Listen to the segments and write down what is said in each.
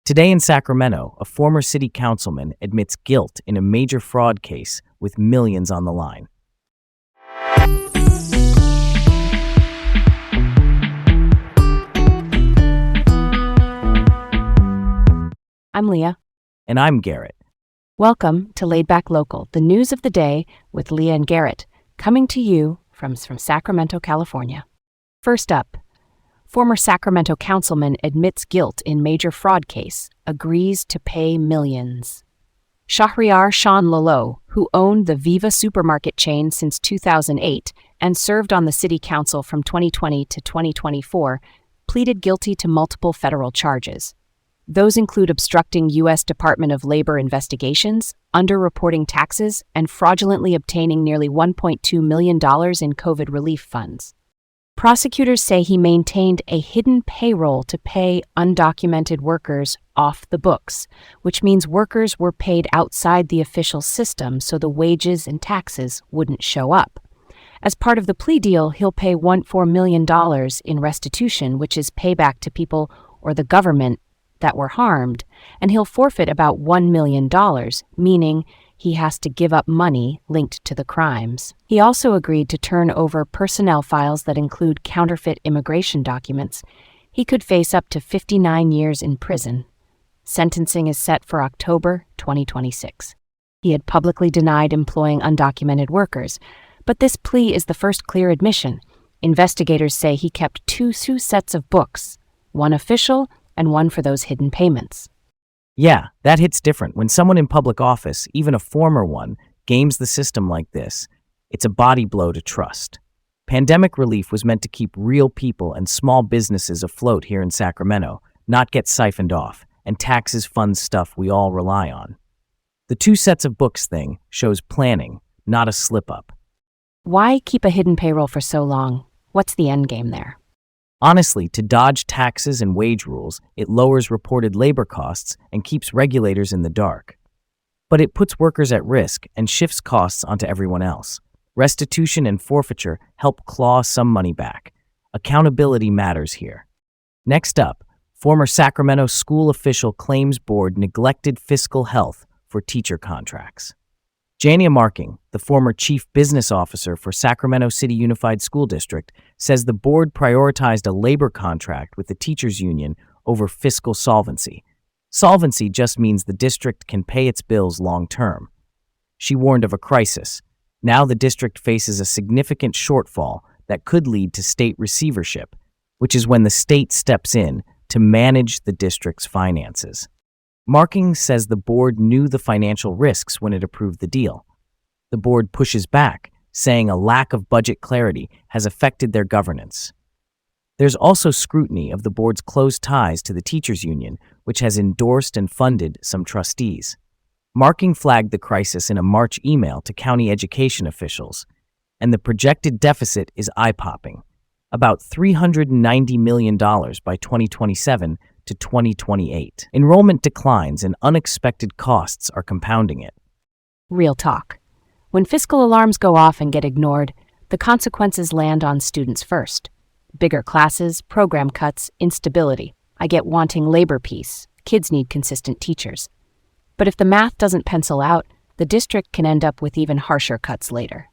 Today in Sacramento, a former city councilman admits guilt in a major fraud case with millions on the line. I'm Leah. And I'm Garrett. Welcome to Laid Back Local, the news of the day with Leah and Garrett, coming to you from Sacramento, California. First up, former Sacramento councilman admits guilt in major fraud case, agrees to pay millions. Shahryar Sean Lalo, who owned the Viva supermarket chain since 2008 and served on the city council from 2020 to 2024, pleaded guilty to multiple federal charges. Those include obstructing U.S. Department of Labor investigations, underreporting taxes, and fraudulently obtaining nearly $1.2 million in COVID relief funds. Prosecutors say he maintained a hidden payroll to pay undocumented workers off the books, which means workers were paid outside the official system so the wages and taxes wouldn't show up. As part of the plea deal, he'll pay $1.4 million in restitution, which is payback to people or the government that were harmed, and he'll forfeit about $1 million, meaning he has to give up money linked to the crimes. He also agreed to turn over personnel files that include counterfeit immigration documents. He could face up to 59 years in prison. Sentencing is set for October 2026. He had publicly denied employing undocumented workers, but this plea is the first clear admission. Investigators say he kept two sets of books, one official and one for those hidden payments. Yeah, that hits different. When someone in public office, even a former one, games the system like this, it's a body blow to trust. Pandemic relief was meant to keep real people and small businesses afloat here in Sacramento, not get siphoned off, and taxes fund stuff we all rely on. The two sets of books thing shows planning, not a slip-up. Why keep a hidden payroll for so long? What's the end game there? Honestly, to dodge taxes and wage rules, it lowers reported labor costs and keeps regulators in the dark. But it puts workers at risk and shifts costs onto everyone else. Restitution and forfeiture help claw some money back. Accountability matters here. Next up, former Sacramento school official claims board neglected fiscal health for teacher contracts. Jania Marking, the former chief business officer for Sacramento City Unified School District, says the board prioritized a labor contract with the teachers' union over fiscal solvency. Solvency just means the district can pay its bills long-term. She warned of a crisis. Now the district faces a significant shortfall that could lead to state receivership, which is when the state steps in to manage the district's finances. Marking says the board knew the financial risks when it approved the deal. The board pushes back, saying a lack of budget clarity has affected their governance. There's also scrutiny of the board's close ties to the teachers' union, which has endorsed and funded some trustees. Marking flagged the crisis in a March email to county education officials, and the projected deficit is eye-popping, about $390 million by 2027 to 2028. Enrollment declines and unexpected costs are compounding it. Real talk. When fiscal alarms go off and get ignored, the consequences land on students first. Bigger classes, program cuts, instability. I get wanting labor peace. Kids need consistent teachers. But if the math doesn't pencil out, the district can end up with even harsher cuts later.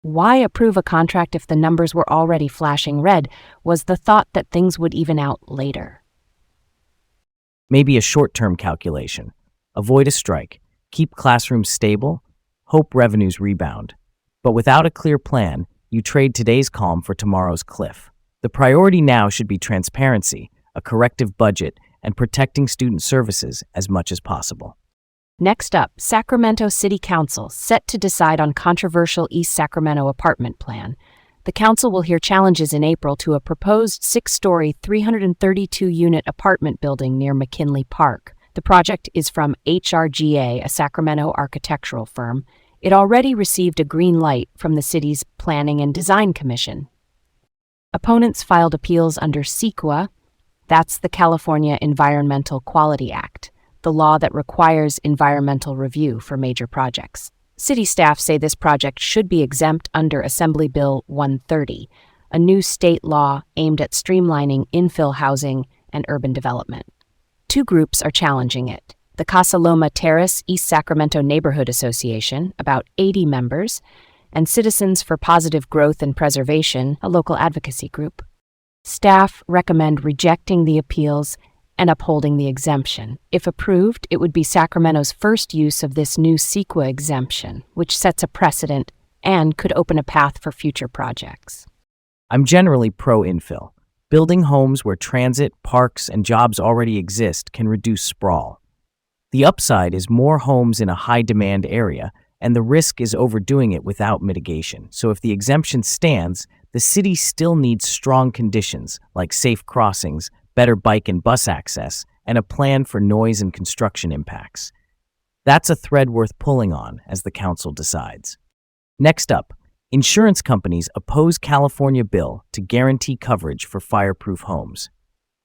Why approve a contract if the numbers were already flashing red? Was the thought that things would even out later? Maybe a short-term calculation. Avoid a strike, keep classrooms stable, hope revenues rebound. But without a clear plan, you trade today's calm for tomorrow's cliff. The priority now should be transparency, a corrective budget, and protecting student services as much as possible. Next up, Sacramento City Council set to decide on controversial East Sacramento apartment plan. The council will hear challenges in April to a proposed 6-story, 332-unit apartment building near McKinley Park. The project is from HRGA, a Sacramento architectural firm. It already received a green light from the city's Planning and Design Commission. Opponents filed appeals under CEQA, that's the California Environmental Quality Act, the law that requires environmental review for major projects. City staff say this project should be exempt under Assembly Bill 130, a new state law aimed at streamlining infill housing and urban development. Two groups are challenging it. The Casa Loma Terrace East Sacramento Neighborhood Association, about 80 members, and Citizens for Positive Growth and Preservation, a local advocacy group. Staff recommend rejecting the appeals and upholding the exemption. If approved, it would be Sacramento's first use of this new CEQA exemption, which sets a precedent and could open a path for future projects. I'm generally pro-infill. Building homes where transit, parks, and jobs already exist can reduce sprawl. The upside is more homes in a high-demand area, and the risk is overdoing it without mitigation. So if the exemption stands, the city still needs strong conditions like safe crossings, better bike and bus access, and a plan for noise and construction impacts. That's a thread worth pulling on as the council decides. Next up, insurance companies oppose California bill to guarantee coverage for fireproof homes.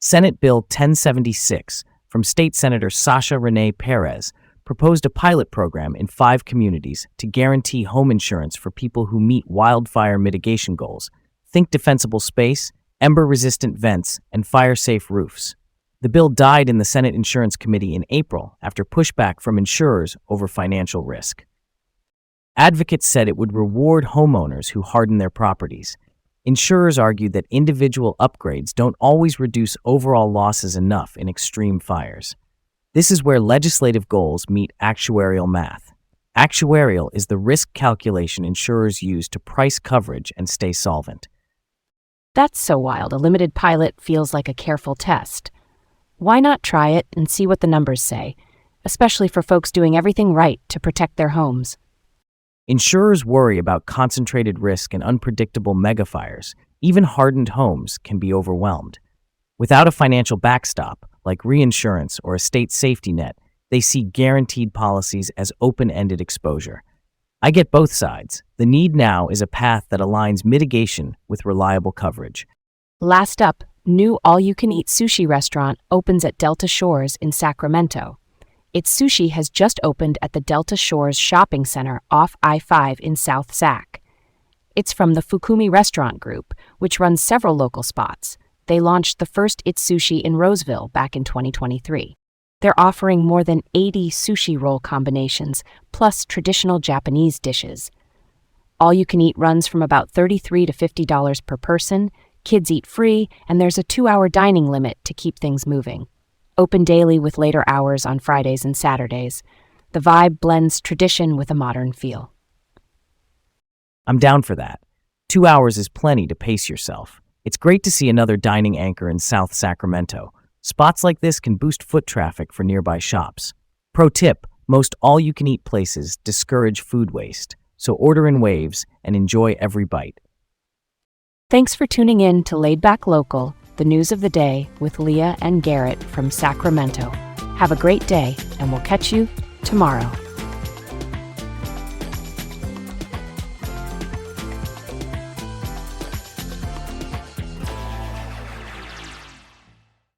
Senate Bill 1076 from State Senator Sasha Renee Perez proposed a pilot program in 5 communities to guarantee home insurance for people who meet wildfire mitigation goals. Think defensible space, ember-resistant vents, and fire-safe roofs. The bill died in the Senate Insurance Committee in April after pushback from insurers over financial risk. Advocates said it would reward homeowners who harden their properties. Insurers argued that individual upgrades don't always reduce overall losses enough in extreme fires. This is where legislative goals meet actuarial math. Actuarial is the risk calculation insurers use to price coverage and stay solvent. That's so wild. A limited pilot feels like a careful test. Why not try it and see what the numbers say, especially for folks doing everything right to protect their homes? Insurers worry about concentrated risk and unpredictable megafires. Even hardened homes can be overwhelmed. Without a financial backstop, like reinsurance or a state safety net, they see guaranteed policies as open-ended exposure. I get both sides. The need now is a path that aligns mitigation with reliable coverage. Last up, new all-you-can-eat sushi restaurant opens at Delta Shores in Sacramento. Its sushi has just opened at the Delta Shores Shopping Center off I-5 in South Sac. It's from the Fukumi Restaurant Group, which runs several local spots. They launched the first It's Sushi in Roseville back in 2023. They're offering more than 80 sushi roll combinations, plus traditional Japanese dishes. All-you-can-eat runs from about $33 to $50 per person, kids eat free, and there's a 2-hour dining limit to keep things moving. Open daily with later hours on Fridays and Saturdays. The vibe blends tradition with a modern feel. I'm down for that. 2 hours is plenty to pace yourself. It's great to see another dining anchor in South Sacramento. Spots like this can boost foot traffic for nearby shops. Pro tip, most all-you-can-eat places discourage food waste, so order in waves and enjoy every bite. Thanks for tuning in to Laid Back Local, the news of the day with Leah and Garrett from Sacramento. Have a great day, and we'll catch you tomorrow.